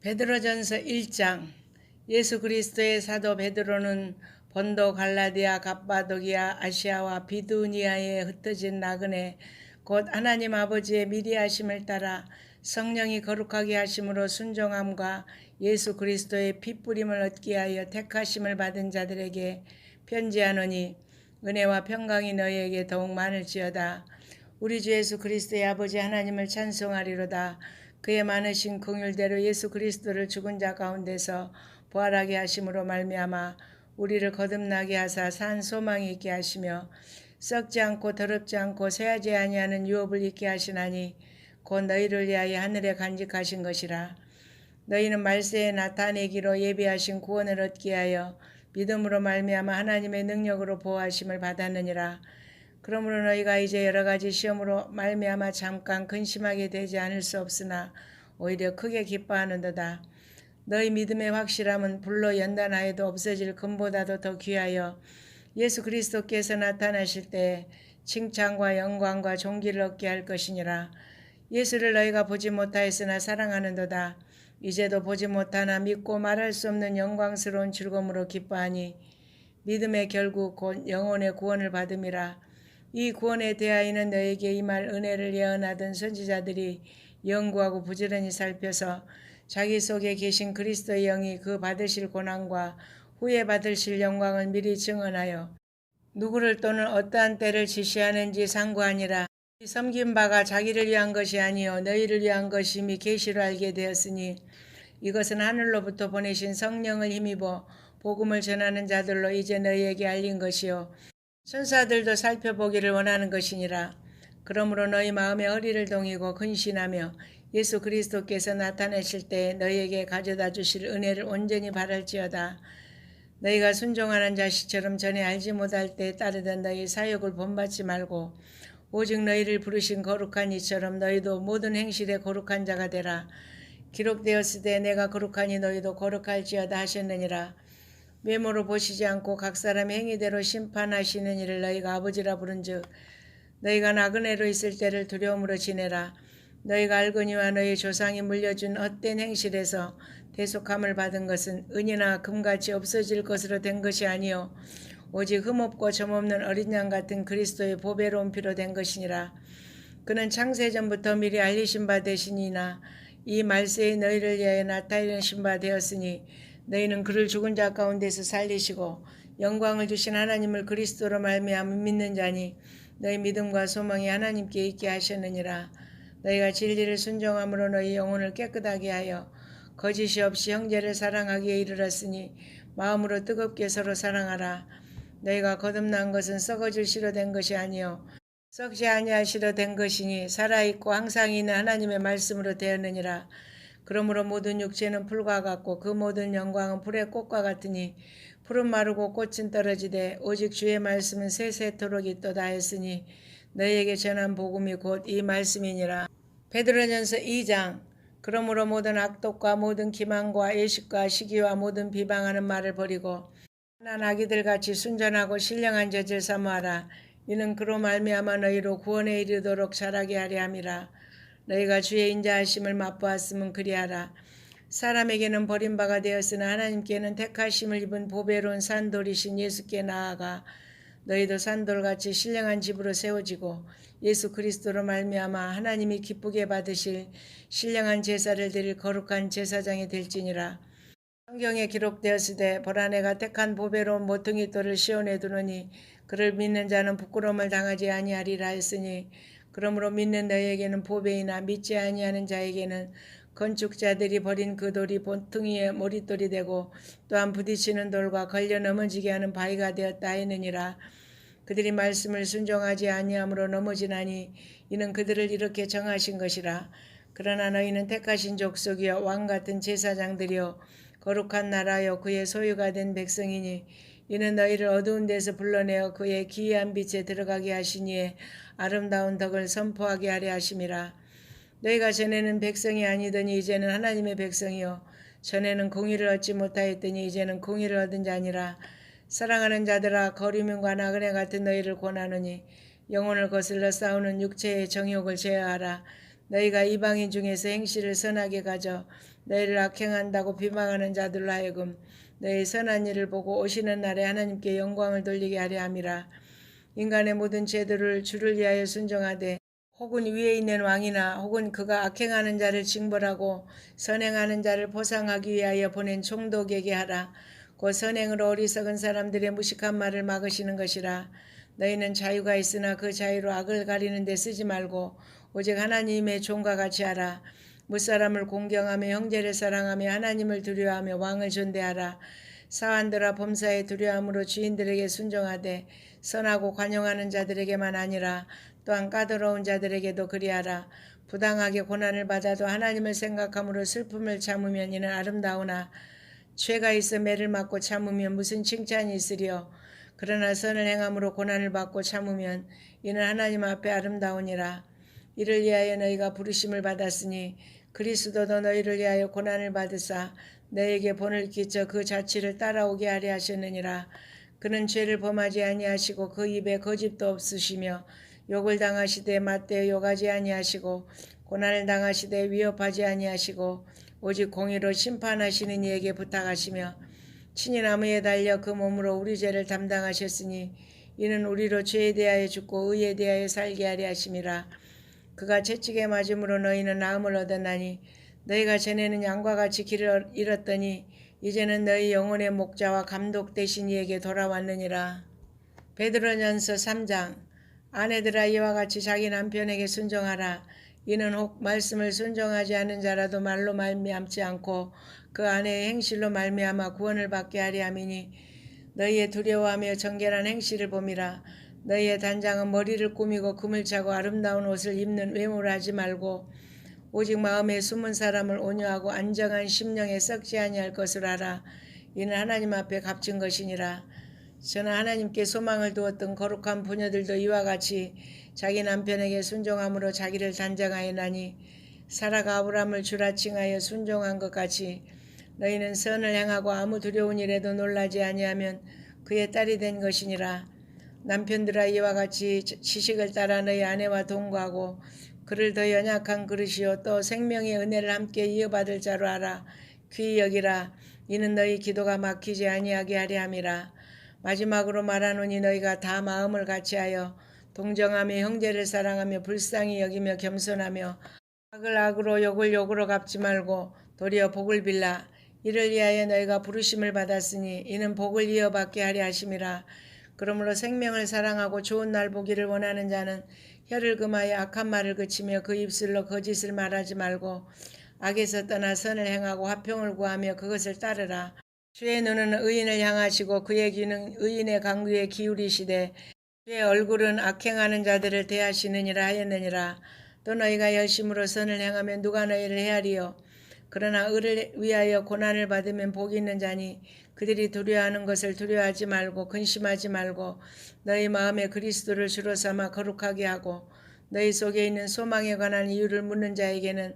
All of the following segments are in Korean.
베드로전서 1장. 예수 그리스도의 사도 베드로는 본도, 갈라디아, 갑바도기아, 아시아와 비두니아에 흩어진 나그네 곧 하나님 아버지의 미리 하심을 따라 성령이 거룩하게 하심으로 순종함과 예수 그리스도의 핏부림을 얻기 하여 택하심을 받은 자들에게 편지하노니, 은혜와 평강이 너희에게 더욱 많을지어다. 우리 주 예수 그리스도의 아버지 하나님을 찬송하리로다. 그의 많으신 긍휼대로 예수 그리스도를 죽은 자 가운데서 부활하게 하심으로 말미암아 우리를 거듭나게 하사 산 소망이 있게 하시며, 썩지 않고 더럽지 않고 쇠하지 아니하는 유업을 있게 하시나니 곧 너희를 위하여 하늘에 간직하신 것이라. 너희는 말세에 나타내기로 예비하신 구원을 얻게 하여 믿음으로 말미암아 하나님의 능력으로 보호하심을 받았느니라. 그러므로 너희가 이제 여러 가지 시험으로 말미암아 잠깐 근심하게 되지 않을 수 없으나 오히려 크게 기뻐하는도다. 너희 믿음의 확실함은 불로 연단하여도 없어질 금보다도 더 귀하여 예수 그리스도께서 나타나실 때 칭찬과 영광과 존귀를 얻게 할 것이니라. 예수를 너희가 보지 못하였으나 사랑하는도다. 이제도 보지 못하나 믿고 말할 수 없는 영광스러운 즐거움으로 기뻐하니 믿음의 결국 곧 영혼의 구원을 받음이라. 이 구원에 대하여는 너에게 임할 은혜를 예언하던 선지자들이 연구하고 부지런히 살펴서 자기 속에 계신 그리스도의 영이 그 받으실 고난과 후에 받으실 영광을 미리 증언하여 누구를 또는 어떠한 때를 지시하는지 상고하니라. 섬긴 바가 자기를 위한 것이 아니요 너희를 위한 것임이 계시로 알게 되었으니, 이것은 하늘로부터 보내신 성령을 힘입어 복음을 전하는 자들로 이제 너희에게 알린 것이요 천사들도 살펴보기를 원하는 것이니라. 그러므로 너희 마음의 허리를 동이고 근신하며 예수 그리스도께서 나타내실 때 너희에게 가져다 주실 은혜를 온전히 바랄지어다. 너희가 순종하는 자식처럼 전에 알지 못할 때 따르던 너희 사역을 본받지 말고 오직 너희를 부르신 거룩한 이처럼 너희도 모든 행실에 거룩한 자가 되라. 기록되었으되 내가 거룩하니 너희도 거룩할지어다 하셨느니라. 외모로 보시지 않고 각 사람의 행위대로 심판하시는 이를 너희가 아버지라 부른즉 너희가 나그네로 있을 때를 두려움으로 지내라. 너희가 알거니와 너희 조상이 물려준 헛된 행실에서 대속함을 받은 것은 은이나 금같이 없어질 것으로 된 것이 아니요 오직 흠없고 점없는 어린 양 같은 그리스도의 보배로운 피로 된 것이니라. 그는 창세전부터 미리 알리신 바 되시니나 이 말세에 너희를 위하여 나타내신 바 되었으니, 너희는 그를 죽은 자 가운데서 살리시고 영광을 주신 하나님을 그리스도로 말미암아 믿는 자니 너희 믿음과 소망이 하나님께 있게 하셨느니라. 너희가 진리를 순종함으로 너희 영혼을 깨끗하게 하여 거짓이 없이 형제를 사랑하기에 이르렀으니 마음으로 뜨겁게 서로 사랑하라. 너희가 거듭난 것은 썩어질 씨로 된 것이 아니요 썩지 아니할 씨로 된 것이니 살아있고 항상 있는 하나님의 말씀으로 되었느니라. 그러므로 모든 육체는 풀과 같고 그 모든 영광은 풀의 꽃과 같으니 풀은 마르고 꽃은 떨어지되 오직 주의 말씀은 세세토록 있도다 했으니 너희에게 전한 복음이 곧 이 말씀이니라. 베드로전서 2장. 그러므로 모든 악독과 모든 기만과 애식과 시기와 모든 비방하는 말을 버리고 난 아기들같이 순전하고 신령한 젖을 사모하라. 이는 그로 말미암아 너희로 구원에 이르도록 자라게 하려 함이라. 너희가 주의 인자하심을 맛보았으면 그리하라. 사람에게는 버림바가 되었으나 하나님께는 택하심을 입은 보배로운 산돌이신 예수께 나아가 너희도 산돌같이 신령한 집으로 세워지고 예수 그리스도로 말미암아 하나님이 기쁘게 받으실 신령한 제사를 드릴 거룩한 제사장이 될지니라. 성경에 기록되었으되 보라 내가 택한 보배로운 모퉁이 돌을 시온에 두노니 그를 믿는 자는 부끄러움을 당하지 아니하리라 했으니, 그러므로 믿는 너희에게는 보배이나 믿지 아니하는 자에게는 건축자들이 버린 그 돌이 모퉁이의 머릿돌이 되고 또한 부딪히는 돌과 걸려 넘어지게 하는 바위가 되었다 했느니라. 그들이 말씀을 순종하지 아니함으로 넘어지나니 이는 그들을 이렇게 정하신 것이라. 그러나 너희는 택하신 족속이여 왕같은 제사장들이여 거룩한 나라여 그의 소유가 된 백성이니 이는 너희를 어두운 데서 불러내어 그의 기이한 빛에 들어가게 하시니에 아름다운 덕을 선포하게 하려 하심이라. 너희가 전에는 백성이 아니더니 이제는 하나님의 백성이요 전에는 공의를 얻지 못하였더니 이제는 공의를 얻은 자니라. 사랑하는 자들아, 거류민과 나그네 같은 너희를 권하노니 영혼을 거슬러 싸우는 육체의 정욕을 제어하라. 너희가 이방인 중에서 행실을 선하게 가져 너희를 악행한다고 비방하는 자들로 하여금 너희 선한 일을 보고 오시는 날에 하나님께 영광을 돌리게 하려 함이라. 인간의 모든 죄들을 주를 위하여 순종하되 혹은 위에 있는 왕이나 혹은 그가 악행하는 자를 징벌하고 선행하는 자를 보상하기 위하여 보낸 총독에게 하라. 곧 선행으로 어리석은 사람들의 무식한 말을 막으시는 것이라. 너희는 자유가 있으나 그 자유로 악을 가리는 데 쓰지 말고 오직 하나님의 종과 같이 하라. 무사람을 공경하며 형제를 사랑하며 하나님을 두려워하며 왕을 존대하라. 사환들아 범사에 두려움으로 주인들에게 순종하되 선하고 관용하는 자들에게만 아니라 또한 까다로운 자들에게도 그리하라. 부당하게 고난을 받아도 하나님을 생각함으로 슬픔을 참으면 이는 아름다우나 죄가 있어 매를 맞고 참으면 무슨 칭찬이 있으리요. 그러나 선을 행함으로 고난을 받고 참으면 이는 하나님 앞에 아름다우니라. 이를 위하여 너희가 부르심을 받았으니 그리스도도 너희를 위하여 고난을 받으사 너희에게 본을 끼쳐 그 자취를 따라오게 하려 하셨느니라. 그는 죄를 범하지 아니하시고 그 입에 거짓도 없으시며 욕을 당하시되 맞대어 욕하지 아니하시고 고난을 당하시되 위협하지 아니하시고 오직 공의로 심판하시는 이에게 부탁하시며 친히 나무에 달려 그 몸으로 우리 죄를 담당하셨으니 이는 우리로 죄에 대하여 죽고 의에 대하여 살게 하려 하심이라. 그가 채찍에 맞음으로 너희는 나음을 얻었나니 너희가 전에는 양과 같이 길을 잃었더니 이제는 너희 영혼의 목자와 감독 되신 이에게 돌아왔느니라. 베드로전서 3장. 아내들아 이와 같이 자기 남편에게 순종하라. 이는 혹 말씀을 순종하지 않은 자라도 말로 말미암지 않고 그 아내의 행실로 말미암아 구원을 받게 하려 함이니 너희의 두려워하며 정결한 행실을 봄이라. 너희의 단장은 머리를 꾸미고 금을 차고 아름다운 옷을 입는 외모를 하지 말고 오직 마음에 숨은 사람을 온유하고 안정한 심령에 썩지 아니할 것을 알아. 이는 하나님 앞에 값진 것이니라. 저는 하나님께 소망을 두었던 거룩한 부녀들도 이와 같이 자기 남편에게 순종함으로 자기를 단정하였나니 사라가 아브라함을 주라 칭하여 순종한 것 같이 너희는 선을 행하고 아무 두려운 일에도 놀라지 아니하면 그의 딸이 된 것이니라. 남편들아 이와 같이 지식을 따라 너희 아내와 동거하고 그를 더 연약한 그릇이요 또 생명의 은혜를 함께 이어받을 자로 알아 귀히 여기라. 이는 너희 기도가 막히지 아니하게 하려 함이라. 마지막으로 말하노니 너희가 다 마음을 같이하여 동정하며 형제를 사랑하며 불쌍히 여기며 겸손하며 악을 악으로 욕을 욕으로 갚지 말고 도리어 복을 빌라. 이를 위하여 너희가 부르심을 받았으니 이는 복을 이어받게 하려 하심이라. 그러므로 생명을 사랑하고 좋은 날 보기를 원하는 자는 혀를 금하여 악한 말을 그치며 그 입술로 거짓을 말하지 말고 악에서 떠나 선을 행하고 화평을 구하며 그것을 따르라. 주의 눈은 의인을 향하시고 그의 귀는 의인의 강구에 기울이시되 주의 얼굴은 악행하는 자들을 대하시느니라 하였느니라. 또 너희가 열심으로 선을 행하면 누가 너희를 헤아리요. 그러나 의를 위하여 고난을 받으면 복이 있는 자니 그들이 두려워하는 것을 두려워하지 말고 근심하지 말고 너희 마음에 그리스도를 주로 삼아 거룩하게 하고 너희 속에 있는 소망에 관한 이유를 묻는 자에게는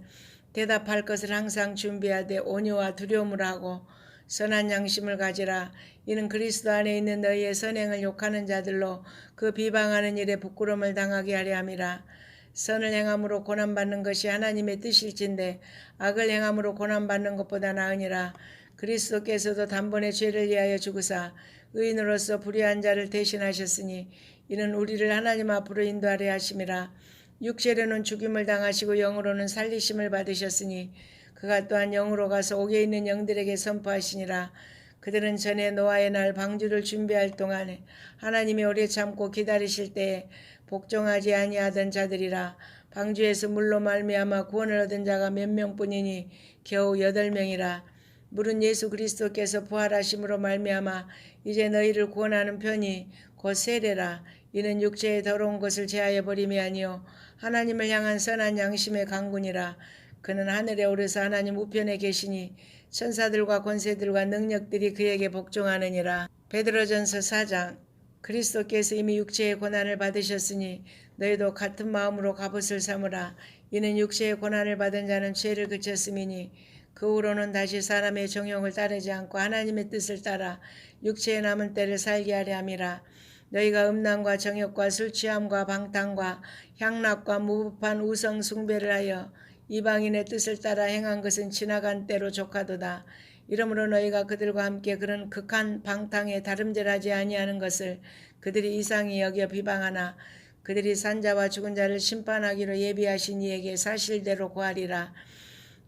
대답할 것을 항상 준비하되 온유와 두려움을 하고 선한 양심을 가지라. 이는 그리스도 안에 있는 너희의 선행을 욕하는 자들로 그 비방하는 일에 부끄러움을 당하게 하려 함이라. 선을 행함으로 고난받는 것이 하나님의 뜻일진데 악을 행함으로 고난받는 것보다 나으니라. 그리스도께서도 단번에 죄를 위하여 죽으사 의인으로서 불의한 자를 대신하셨으니 이는 우리를 하나님 앞으로 인도하려 하심이라. 육체로는 죽임을 당하시고 영으로는 살리심을 받으셨으니 그가 또한 영으로 가서 옥에 있는 영들에게 선포하시니라. 그들은 전에 노아의 날 방주를 준비할 동안에 하나님이 오래 참고 기다리실 때에 복종하지 아니하던 자들이라. 방주에서 물로 말미암아 구원을 얻은 자가 몇 명뿐이니 겨우 8명이라. 물은 예수 그리스도께서 부활하심으로 말미암아 이제 너희를 구원하는 편이 곧 세례라. 이는 육체의 더러운 것을 제하여 버림이 아니요 하나님을 향한 선한 양심의 강군이라. 그는 하늘에 오르사 하나님 우편에 계시니 천사들과 권세들과 능력들이 그에게 복종하느니라. 베드로전서 4장. 그리스도께서 이미 육체의 고난을 받으셨으니 너희도 같은 마음으로 갑옷을 삼으라. 이는 육체의 고난을 받은 자는 죄를 그쳤음이니 그 후로는 다시 사람의 정욕을 따르지 않고 하나님의 뜻을 따라 육체의 남은 때를 살게 하려 함이라. 너희가 음란과 정욕과 술 취함과 방탕과 향락과 무법한 우성 숭배를 하여 이방인의 뜻을 따라 행한 것은 지나간 때로 족하도다. 이러므로 너희가 그들과 함께 그런 극한 방탕에 다름질하지 아니하는 것을 그들이 이상히 여겨 비방하나 그들이 산자와 죽은 자를 심판하기로 예비하신 이에게 사실대로 고하리라.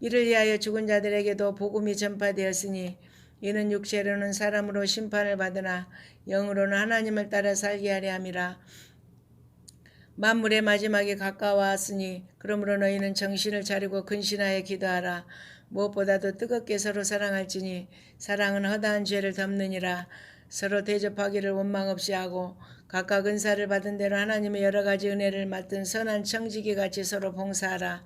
이를 위하여 죽은 자들에게도 복음이 전파되었으니 이는 육체로는 사람으로 심판을 받으나 영으로는 하나님을 따라 살게 하려 함이라. 만물의 마지막이 가까워왔으니 그러므로 너희는 정신을 차리고 근신하여 기도하라. 무엇보다도 뜨겁게 서로 사랑할지니 사랑은 허다한 죄를 덮느니라. 서로 대접하기를 원망 없이 하고 각각 은사를 받은 대로 하나님의 여러 가지 은혜를 맡은 선한 청지기 같이 서로 봉사하라.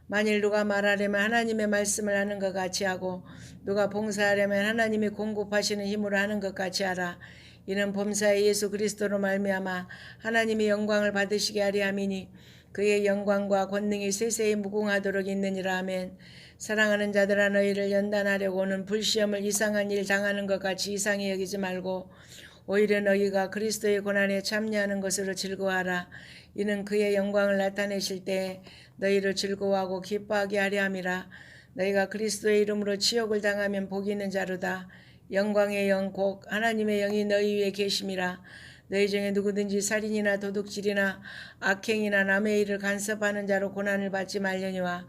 만일 누가 말하려면 하나님의 말씀을 하는 것 같이 하고 누가 봉사하려면 하나님이 공급하시는 힘으로 하는 것 같이 하라. 이는 범사의 예수 그리스도로 말미암아 하나님의 영광을 받으시게 하려 함이니 그의 영광과 권능이 세세히 무궁하도록 있느니라. 아멘. 사랑하는 자들아, 너희를 연단하려고는 불시험을 이상한 일 당하는 것 같이 이상히 여기지 말고 오히려 너희가 그리스도의 고난에 참여하는 것으로 즐거워하라. 이는 그의 영광을 나타내실 때 너희를 즐거워하고 기뻐하게 하려 함이라. 너희가 그리스도의 이름으로 치욕을 당하면 복이 있는 자로다. 영광의 영 곧 하나님의 영이 너희 위에 계심이라. 너희 중에 누구든지 살인이나 도둑질이나 악행이나 남의 일을 간섭하는 자로 고난을 받지 말려니와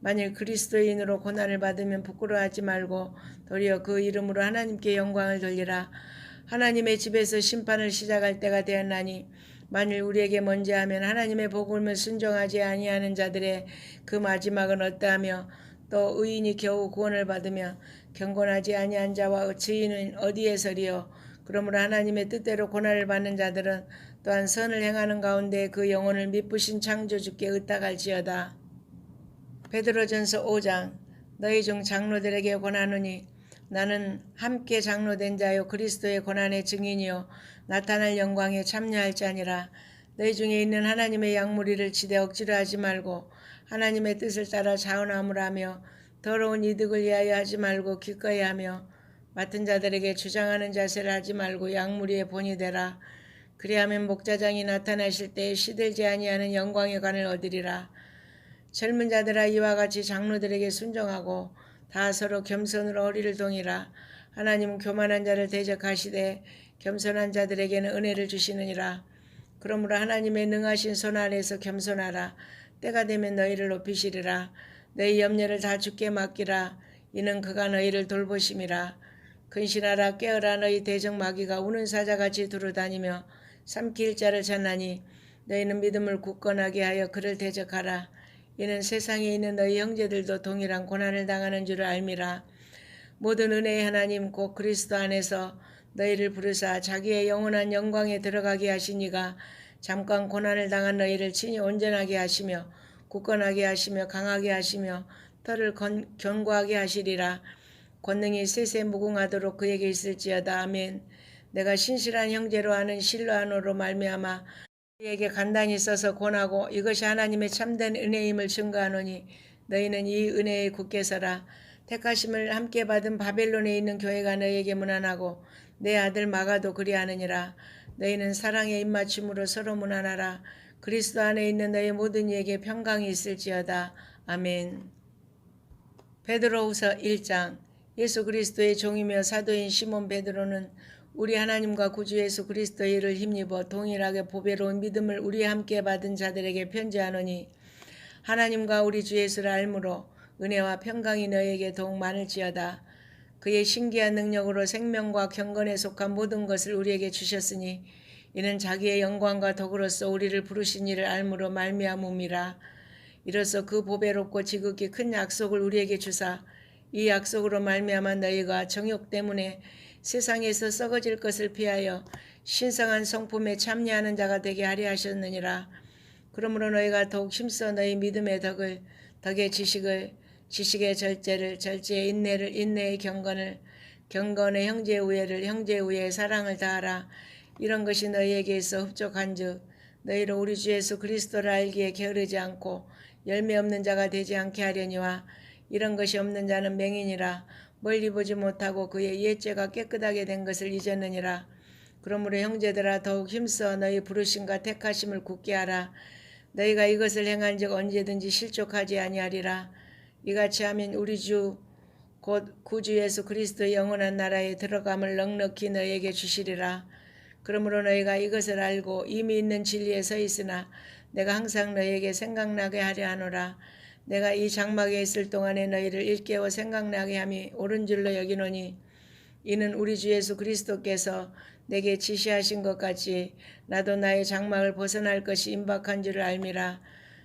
만일 그리스도인으로 고난을 받으면 부끄러워하지 말고 도리어 그 이름으로 하나님께 영광을 돌리라. 하나님의 집에서 심판을 시작할 때가 되었나니 만일 우리에게 먼저 하면 하나님의 복음을 순종하지 아니하는 자들의 그 마지막은 어떠하며 또 의인이 겨우 구원을 받으며 경건하지 아니한 자와 증인은 어디에 서리요. 그러므로 하나님의 뜻대로 고난을 받는 자들은 또한 선을 행하는 가운데 그 영혼을 미쁘신 창조주께 의탁할지어다. 베드로전서 5장. 너희 중 장로들에게 권하노니 나는 함께 장로된 자요 그리스도의 고난의 증인이요 나타날 영광에 참여할 자니라. 너희 중에 있는 하나님의 양무리를 치되 억지로 하지 말고 하나님의 뜻을 따라 자원함을 하며 더러운 이득을 위하여 하지 말고 기꺼이 하며 맡은 자들에게 주장하는 자세를 하지 말고 양무리의 본이 되라. 그리하면 목자장이 나타나실 때에 시들지 아니하는 영광의 관을 얻으리라. 젊은 자들아, 이와 같이 장로들에게 순종하고 다 서로 겸손으로 허리를 동이라. 하나님은 교만한 자를 대적하시되 겸손한 자들에게는 은혜를 주시느니라. 그러므로 하나님의 능하신 손 아래에서 겸손하라. 때가 되면 너희를 높이시리라. 너희 염려를 다 주께 맡기라. 이는 그가 너희를 돌보심이라. 근신하라. 깨어라. 너희 대적 마귀가 우는 사자같이 두루다니며 삼킬 자를 찾나니 너희는 믿음을 굳건하게 하여 그를 대적하라. 이는 세상에 있는 너희 형제들도 동일한 고난을 당하는 줄을 알미라. 모든 은혜의 하나님 곧 그리스도 안에서 너희를 부르사 자기의 영원한 영광에 들어가게 하시니가 잠깐 고난을 당한 너희를 친히 온전하게 하시며 굳건하게 하시며 강하게 하시며 털을 견고하게 하시리라. 권능이 세세 무궁하도록 그에게 있을지어다. 아멘. 내가 신실한 형제로 하는 실로아노로 말미암아 너희에게 간단히 써서 권하고 이것이 하나님의 참된 은혜임을 증거하노니 너희는 이 은혜에 굳게 서라. 택하심을 함께 받은 바벨론에 있는 교회가 너희에게 문안하고 내 아들 마가도 그리하느니라. 너희는 사랑의 입맞춤으로 서로 문안하라. 그리스도 안에 있는 너희 모든 이에게 평강이 있을지어다. 아멘. 베드로후서 1장. 예수 그리스도의 종이며 사도인 시몬 베드로는 우리 하나님과 구주 예수 그리스도의 일을 힘입어 동일하게 보배로운 믿음을 우리와 함께 받은 자들에게 편지하노니 하나님과 우리 주 예수를 알므로 은혜와 평강이 너희에게 더욱 많을지어다. 그의 신기한 능력으로 생명과 경건에 속한 모든 것을 우리에게 주셨으니 이는 자기의 영광과 덕으로서 우리를 부르신 이를 알므로 말미암음이라. 이로써 그 보배롭고 지극히 큰 약속을 우리에게 주사 이 약속으로 말미암아 너희가 정욕 때문에 세상에서 썩어질 것을 피하여 신성한 성품에 참여하는 자가 되게 하려 하셨느니라. 그러므로 너희가 더욱 힘써 너희 믿음의 덕을, 덕의 지식을, 지식의 절제를, 절제의 인내를, 인내의 경건을, 경건의 형제의 우애를, 형제의 우애의 사랑을 다하라. 이런 것이 너희에게 있어 흡족한즉 너희로 우리 주 예수 그리스도를 알기에 게으르지 않고 열매 없는 자가 되지 않게 하려니와 이런 것이 없는 자는 맹인이라. 멀리 보지 못하고 그의 옛죄가 깨끗하게 된 것을 잊었느니라. 그러므로 형제들아 더욱 힘써 너희 부르심과 택하심을 굳게 하라. 너희가 이것을 행한즉 언제든지 실족하지 아니하리라. 이같이 하면 우리 주 곧 구주 예수 그리스도의 영원한 나라에 들어감을 넉넉히 너희에게 주시리라. 그러므로 너희가 이것을 알고 이미 있는 진리에 서 있으나 내가 항상 너희에게 생각나게 하려 하노라. 내가 이 장막에 있을 동안에 너희를 일깨워 생각나게 함이 옳은 줄로 여기노니 이는 우리 주 예수 그리스도께서 내게 지시하신 것 같이 나도 나의 장막을 벗어날 것이 임박한 줄을 알미라.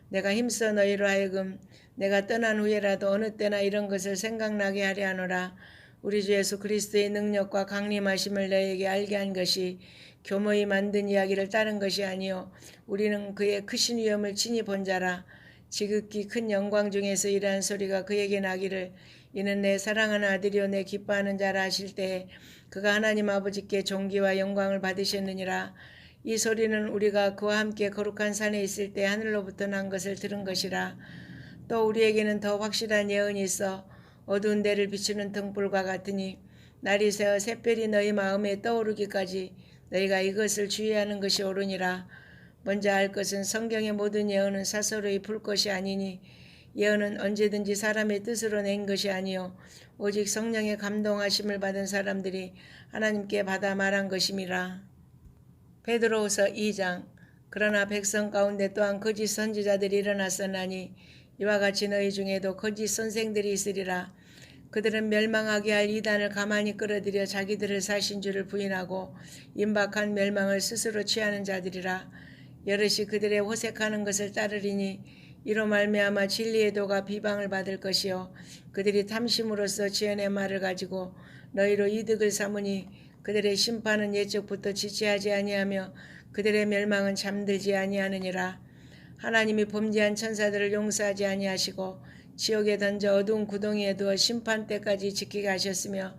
내가 힘써 너희로 하여금 내가 떠난 후에라도 어느 때나 이런 것을 생각나게 하려 하노라. 우리 주 예수 그리스도의 능력과 강림하심을 너희에게 알게 한 것이 교모히 만든 이야기를 따른 것이 아니요 우리는 그의 크신 위엄을 친히 본 자라. 지극히 큰 영광 중에서 이러한 소리가 그에게 나기를 이는 내 사랑하는 아들이요 내 기뻐하는 자라 하실 때에 그가 하나님 아버지께 존귀와 영광을 받으셨느니라. 이 소리는 우리가 그와 함께 거룩한 산에 있을 때 하늘로부터 난 것을 들은 것이라. 또 우리에게는 더 확실한 예언이 있어 어두운 데를 비추는 등불과 같으니 날이 새어 샛별이 너희 마음에 떠오르기까지 너희가 이것을 주의하는 것이 옳으니라. 먼저 알 것은 성경의 모든 예언은 사설의 풀 것이 아니니 예언은 언제든지 사람의 뜻으로 낸 것이 아니요 오직 성령의 감동하심을 받은 사람들이 하나님께 받아 말한 것임이라. 베드로후서 2장. 그러나 백성 가운데 또한 거짓 선지자들이 일어났었나니 이와 같이 너희 중에도 거짓 선생들이 있으리라. 그들은 멸망하게 할 이단을 가만히 끌어들여 자기들을 사신 줄을 부인하고 임박한 멸망을 스스로 취하는 자들이라. 여럿이 그들의 호색하는 것을 따르리니 이로 말미암아 진리의 도가 비방을 받을 것이요 그들이 탐심으로써 지연의 말을 가지고 너희로 이득을 삼으니 그들의 심판은 예적부터 지체하지 아니하며 그들의 멸망은 잠들지 아니하느니라. 하나님이 범죄한 천사들을 용서하지 아니하시고 지옥에 던져 어두운 구덩이에 두어 심판 때까지 지키게 하셨으며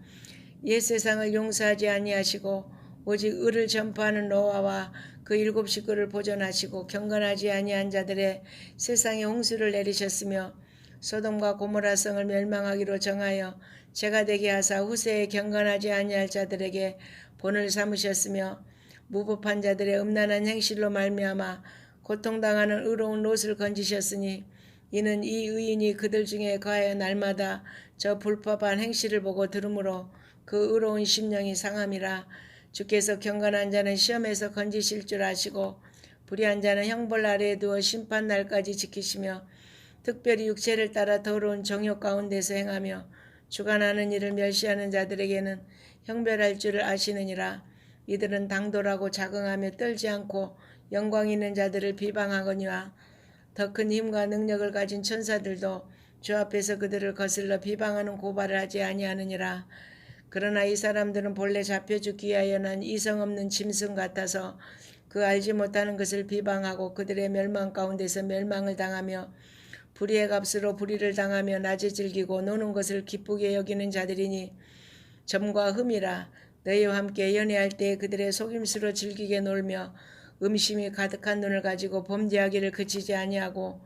옛 세상을 용서하지 아니하시고 오직 의를 전파하는 노아와 그 7 식구를 보존하시고 경건하지 아니한 자들의 세상에 홍수를 내리셨으며 소돔과 고모라 성을 멸망하기로 정하여 죄가 되게 하사 후세에 경건하지 아니할 자들에게 본을 삼으셨으며 무법한 자들의 음란한 행실로 말미암아 고통당하는 의로운 롯을 건지셨으니 이는 이 의인이 그들 중에 거하여 날마다 저 불법한 행실을 보고 들으므로 그 의로운 심령이 상함이라. 주께서 경건한 자는 시험에서 건지실 줄 아시고 불의한 자는 형벌 아래에 두어 심판 날까지 지키시며 특별히 육체를 따라 더러운 정욕 가운데서 행하며 주관하는 일을 멸시하는 자들에게는 형별할 줄을 아시느니라. 이들은 당돌하고 자긍하며 떨지 않고 영광 있는 자들을 비방하거니와 더 큰 힘과 능력을 가진 천사들도 주 앞에서 그들을 거슬러 비방하는 고발을 하지 아니하느니라. 그러나 이 사람들은 본래 잡혀 죽기 위하여 난 이성 없는 짐승 같아서 그 알지 못하는 것을 비방하고 그들의 멸망 가운데서 멸망을 당하며 불의의 값으로 불의를 당하며 낮에 즐기고 노는 것을 기쁘게 여기는 자들이니 점과 흠이라. 너희와 함께 연애할 때 그들의 속임수로 즐기게 놀며 음심이 가득한 눈을 가지고 범죄하기를 그치지 아니하고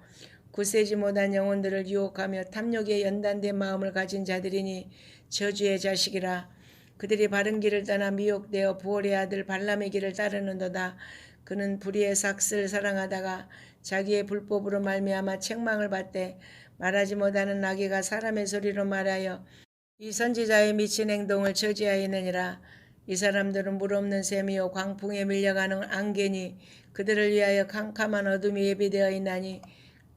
굳세지 못한 영혼들을 유혹하며 탐욕에 연단된 마음을 가진 자들이니 저주의 자식이라. 그들이 바른 길을 떠나 미혹되어 부올의 아들 발람의 길을 따르는도다. 그는 불의의 삭슬을 사랑하다가 자기의 불법으로 말미암아 책망을 받되 말하지 못하는 나귀가 사람의 소리로 말하여 이 선지자의 미친 행동을 저지하였느니라. 이 사람들은 물 없는 샘이요 광풍에 밀려가는 안개니 그들을 위하여 캄캄한 어둠이 예비되어 있나니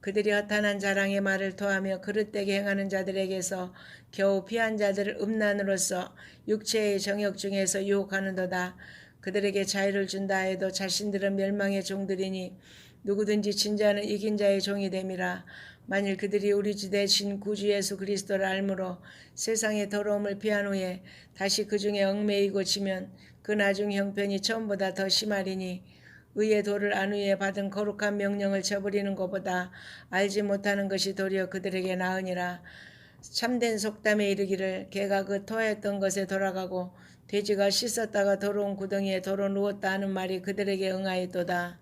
그들이 허탄한 자랑의 말을 토하며 그릇되게 행하는 자들에게서 겨우 피한 자들을 음란으로써 육체의 정욕 중에서 유혹하는도다. 그들에게 자유를 준다 해도 자신들은 멸망의 종들이니 누구든지 진자는 이긴 자의 종이 됨이라. 만일 그들이 우리 주 대신 구주 예수 그리스도를 알므로 세상의 더러움을 피한 후에 다시 그 중에 얽매이고 지면 그 나중 형편이 처음보다 더 심하리니 의의 도를 안 후에 받은 거룩한 명령을 저버리는 것보다 알지 못하는 것이 도리어 그들에게 나으니라. 참된 속담에 이르기를 개가 그 토했던 것에 돌아가고 돼지가 씻었다가 더러운 구덩이에 도로 누웠다 하는 말이 그들에게 응하였도다.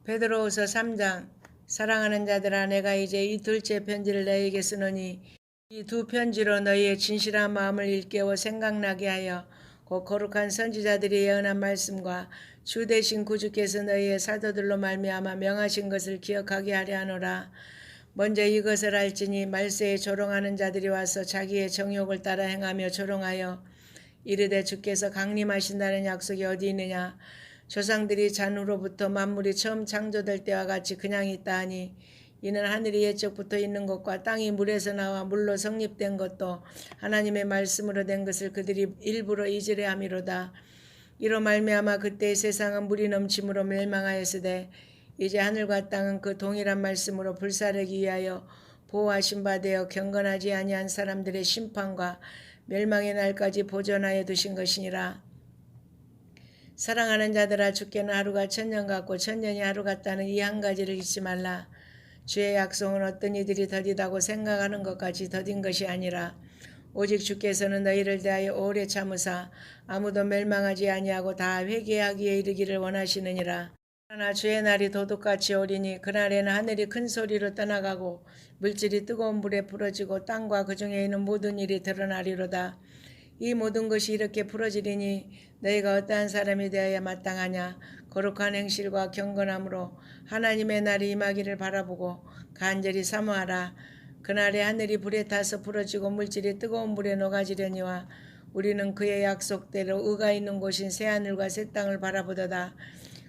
베드로후서 3장. 사랑하는 자들아 내가 이제 이 둘째 편지를 너희에게 쓰노니 이 두 편지로 너희의 진실한 마음을 일깨워 생각나게 하여 곧 거룩한 선지자들이 예언한 말씀과 주 되신 구주께서 너희의 사도들로 말미암아 명하신 것을 기억하게 하려 하노라. 먼저 이것을 알지니 말세에 조롱하는 자들이 와서 자기의 정욕을 따라 행하며 조롱하여 이르되 주께서 강림하신다는 약속이 어디 있느냐. 조상들이 잔후로부터 만물이 처음 창조될 때와 같이 그냥 있다 하니 이는 하늘이 옛적부터 있는 것과 땅이 물에서 나와 물로 성립된 것도 하나님의 말씀으로 된 것을 그들이 일부러 잊으려 함이로다. 이로 말미암아 그때 세상은 물이 넘침으로 멸망하였으되 이제 하늘과 땅은 그 동일한 말씀으로 불사르기 위하여 보호하신 바 되어 경건하지 아니한 사람들의 심판과 멸망의 날까지 보존하여 두신 것이니라. 사랑하는 자들아, 주께는 하루가 천년 같고 천년이 하루 같다는 이 한 가지를 잊지 말라. 주의 약속은 어떤 이들이 더디다고 생각하는 것 같이 더딘 것이 아니라 오직 주께서는 너희를 대하여 오래 참으사 아무도 멸망하지 아니하고 다 회개하기에 이르기를 원하시느니라. 그러나 주의 날이 도둑같이 오리니 그날에는 하늘이 큰 소리로 떠나가고 물질이 뜨거운 불에 부러지고 땅과 그 중에 있는 모든 일이 드러나리로다. 이 모든 것이 이렇게 풀어지리니 너희가 어떠한 사람이 되어야 마땅하냐. 거룩한 행실과 경건함으로 하나님의 날이 임하기를 바라보고 간절히 사모하라. 그날에 하늘이 불에 타서 부러지고 물질이 뜨거운 불에 녹아지려니와 우리는 그의 약속대로 의가 있는 곳인 새하늘과 새 땅을 바라보도다.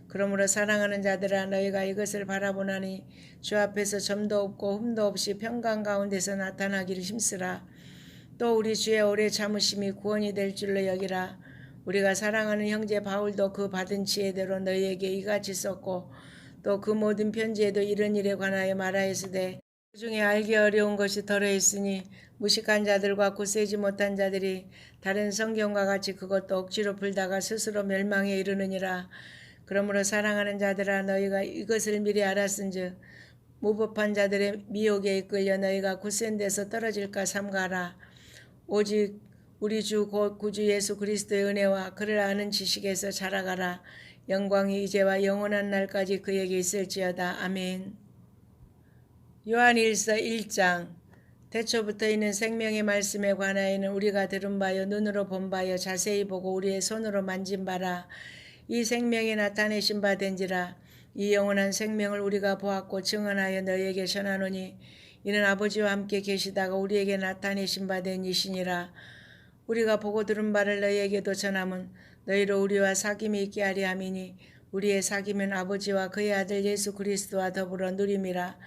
그러므로 사랑하는 자들아, 너희가 이것을 바라보나니 주 앞에서 점도 없고 흠도 없이 평강 가운데서 나타나기를 힘쓰라. 또 우리 주의 오래 참으심이 구원이 될 줄로 여기라. 우리가 사랑하는 형제 바울도 그 받은 지혜대로 너희에게 이같이 썼고 또 그 모든 편지에도 이런 일에 관하여 말하였으되 그 중에 알기 어려운 것이 더러있으니 무식한 자들과 굳세지 못한 자들이 다른 성경과 같이 그것도 억지로 풀다가 스스로 멸망에 이르느니라. 그러므로 사랑하는 자들아, 너희가 이것을 미리 알았은즉 무법한 자들의 미혹에 이끌려 너희가 굳센 데서 떨어질까 삼가라. 오직 우리 주 곧 구주 예수 그리스도의 은혜와 그를 아는 지식에서 자라가라. 영광이 이제와 영원한 날까지 그에게 있을지어다. 아멘. 요한일서 1장. 태초부터 있는 생명의 말씀에 관하여는 우리가 들은 바요 눈으로 본 바요 자세히 보고 우리의 손으로 만진 바라. 이 생명이 나타내신 바 된지라. 이 영원한 생명을 우리가 보았고 증언하여 너희에게 전하노니 이는 아버지와 함께 계시다가 우리에게 나타내신 바 된 이시니라. 우리가 보고 들은 바를 너희에게도 전함은 너희로 우리와 사귐이 있게 하려 함이니 우리의 사귐은 아버지와 그의 아들 예수 그리스도와 더불어 누림이라.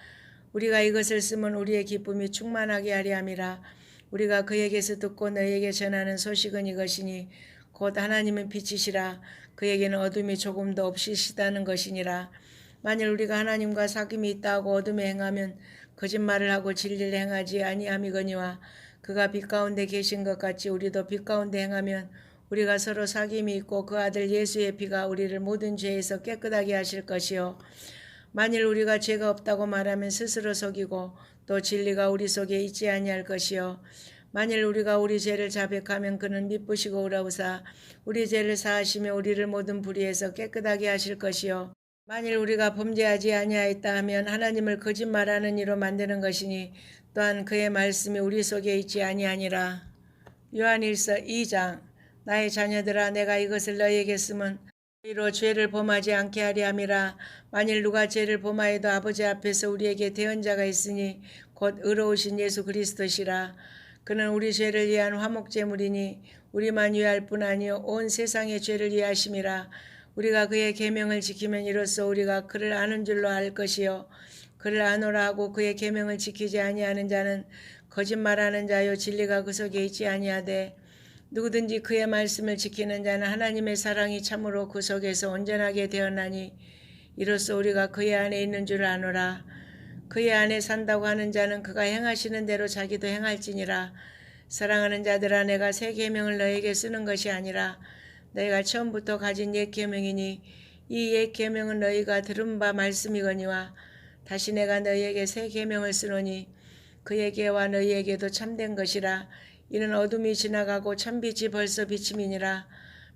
우리가 이것을 쓰면 우리의 기쁨이 충만하게 하려 함이라. 우리가 그에게서 듣고 너희에게 전하는 소식은 이것이니 곧 하나님은 빛이시라. 그에게는 어둠이 조금도 없으시다는 것이니라. 만일 우리가 하나님과 사귐이 있다고 어둠에 행하면 거짓말을 하고 진리를 행하지 아니함이거니와 그가 빛 가운데 계신 것 같이 우리도 빛 가운데 행하면 우리가 서로 사귐이 있고 그 아들 예수의 피가 우리를 모든 죄에서 깨끗하게 하실 것이요. 만일 우리가 죄가 없다고 말하면 스스로 속이고 또 진리가 우리 속에 있지 아니할 것이요. 만일 우리가 우리 죄를 자백하면 그는 미쁘시고 의로우사 우리 죄를 사하시며 우리를 모든 불의에서 깨끗하게 하실 것이요. 만일 우리가 범죄하지 아니하였다 하면 하나님을 거짓말하는 이로 만드는 것이니 또한 그의 말씀이 우리 속에 있지 아니하니라. 요한일서 2장. 나의 자녀들아, 내가 이것을 너희에게 쓰면 너희로 죄를 범하지 않게 하려 함이라. 만일 누가 죄를 범하여도 아버지 앞에서 우리에게 대언자가 있으니 곧 의로우신 예수 그리스도시라. 그는 우리 죄를 위한 화목제물이니 우리만 위할 뿐 아니요 온 세상의 죄를 위하심이라. 우리가 그의 계명을 지키면 이로써 우리가 그를 아는 줄로 알 것이요. 그를 아노라 하고 그의 계명을 지키지 아니하는 자는 거짓말하는 자요 진리가 그 속에 있지 아니하되 누구든지 그의 말씀을 지키는 자는 하나님의 사랑이 참으로 그 속에서 온전하게 되었나니 이로써 우리가 그의 안에 있는 줄 아노라. 그의 안에 산다고 하는 자는 그가 행하시는 대로 자기도 행할지니라. 사랑하는 자들아, 내가 새 계명을 너에게 쓰는 것이 아니라 너희가 처음부터 가진 옛 계명이니 이 옛 계명은 너희가 들은 바 말씀이거니와 다시 내가 너희에게 새 계명을 쓰노니 그에게와 너희에게도 참된 것이라. 이는 어둠이 지나가고 참빛이 벌써 비침이니라.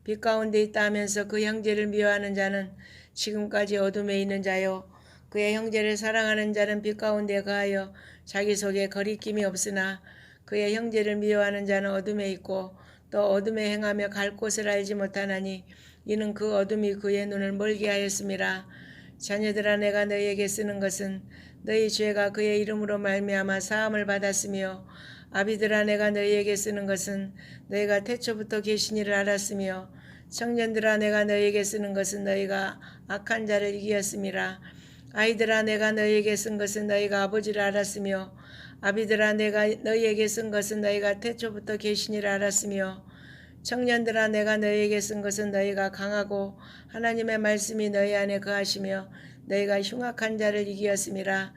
빛 가운데 있다 하면서 그 형제를 미워하는 자는 지금까지 어둠에 있는 자요 그의 형제를 사랑하는 자는 빛 가운데 거하여 자기 속에 거리낌이 없으나 그의 형제를 미워하는 자는 어둠에 있고 또 어둠에 행하며 갈 곳을 알지 못하나니 이는 그 어둠이 그의 눈을 멀게 하였음이라. 자녀들아, 내가 너희에게 쓰는 것은 너희 죄가 그의 이름으로 말미암아 사함을 받았으며, 아비들아, 내가 너희에게 쓰는 것은 너희가 태초부터 계신 이를 알았으며, 청년들아, 내가 너희에게 쓰는 것은 너희가 악한 자를 이기었음이라. 아이들아, 내가 너희에게 쓴 것은 너희가 아버지를 알았으며, 아비들아, 내가 너희에게 쓴 것은 너희가 태초부터 계신 이를 알았으며, 청년들아, 내가 너희에게 쓴 것은 너희가 강하고 하나님의 말씀이 너희 안에 거하시며 너희가 흉악한 자를 이기었음이라.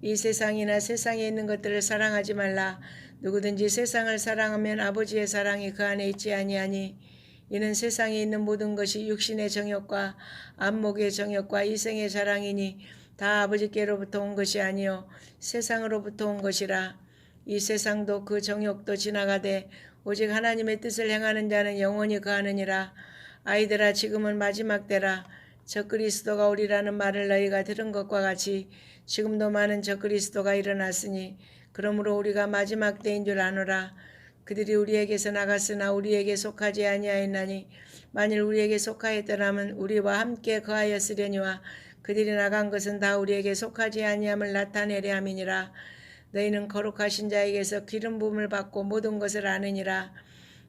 이 세상이나 세상에 있는 것들을 사랑하지 말라. 누구든지 세상을 사랑하면 아버지의 사랑이 그 안에 있지 아니하니, 이는 세상에 있는 모든 것이 육신의 정욕과 안목의 정욕과 이생의 자랑이니 다 아버지께로부터 온 것이 아니요 세상으로부터 온 것이라. 이 세상도 그 정욕도 지나가되 오직 하나님의 뜻을 행하는 자는 영원히 거하느니라. 아이들아, 지금은 마지막 때라. 적그리스도가 오리라는 말을 너희가 들은 것과 같이 지금도 많은 적그리스도가 일어났으니 그러므로 우리가 마지막 때인 줄 아노라. 그들이 우리에게서 나갔으나 우리에게 속하지 아니하였나니 만일 우리에게 속하였더라면 우리와 함께 거하였으려니와 그들이 나간 것은 다 우리에게 속하지 아니함을 나타내려 함이니라. 너희는 거룩하신 자에게서 기름 부음을 받고 모든 것을 아느니라.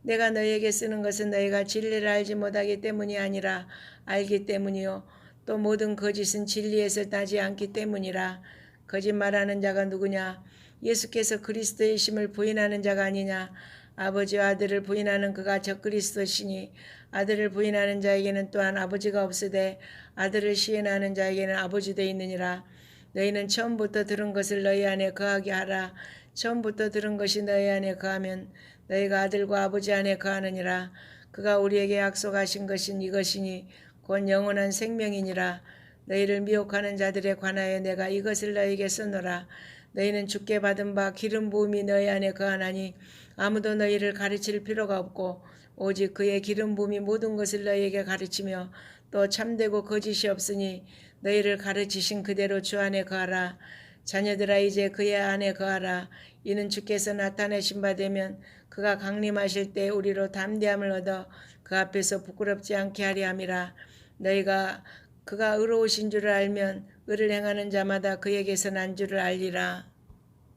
내가 너희에게 쓰는 것은 너희가 진리를 알지 못하기 때문이 아니라 알기 때문이요 또 모든 거짓은 진리에서 나지 않기 때문이라. 거짓말하는 자가 누구냐? 예수께서 그리스도이심을 부인하는 자가 아니냐? 아버지와 아들을 부인하는 그가 적그리스도시니 아들을 부인하는 자에게는 또한 아버지가 없으되 아들을 시인하는 자에게는 아버지도 있느니라. 너희는 처음부터 들은 것을 너희 안에 거하게 하라. 처음부터 들은 것이 너희 안에 거하면 너희가 아들과 아버지 안에 거하느니라. 그가 우리에게 약속하신 것은 이것이니 곧 영원한 생명이니라. 너희를 미혹하는 자들에 관하여 내가 이것을 너희에게 쓰노라. 너희는 주께 받은 바 기름 부음이 너희 안에 거하나니 아무도 너희를 가르칠 필요가 없고 오직 그의 기름 부음이 모든 것을 너희에게 가르치며 또 참되고 거짓이 없으니 너희를 가르치신 그대로 주 안에 거하라. 자녀들아, 이제 그의 안에 거하라. 이는 주께서 나타내신 바 되면 그가 강림하실 때 우리로 담대함을 얻어 그 앞에서 부끄럽지 않게 하리 함이라. 너희가 그가 의로우신 줄을 알면 의를 행하는 자마다 그에게서 난 줄을 알리라.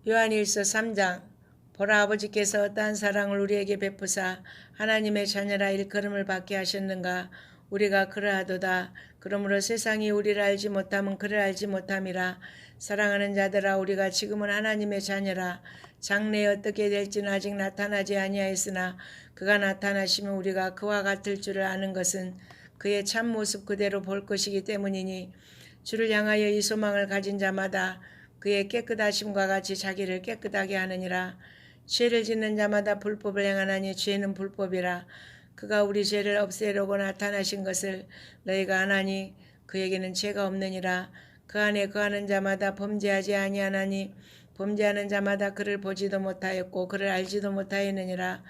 요한일서 3장. 보라, 아버지께서 어떠한 사랑을 우리에게 베푸사 하나님의 자녀라 일컬음을 받게 하셨는가. 우리가 그러하도다. 그러므로 세상이 우리를 알지 못하면 그를 알지 못함이라. 사랑하는 자들아, 우리가 지금은 하나님의 자녀라. 장래에 어떻게 될지는 아직 나타나지 아니하였으나 그가 나타나시면 우리가 그와 같을 줄을 아는 것은 그의 참모습 그대로 볼 것이기 때문이니, 주를 향하여 이 소망을 가진 자마다 그의 깨끗하심과 같이 자기를 깨끗하게 하느니라. 죄를 짓는 자마다 불법을 행하나니 죄는 불법이라. 그가 우리 죄를 없애려고 나타나신 것을 너희가 아나니 그에게는 죄가 없느니라. 그 안에 거하는 자마다 범죄하지 아니하나니 범죄하는 자마다 그를 보지도 못하였고 그를 알지도 못하였느니라.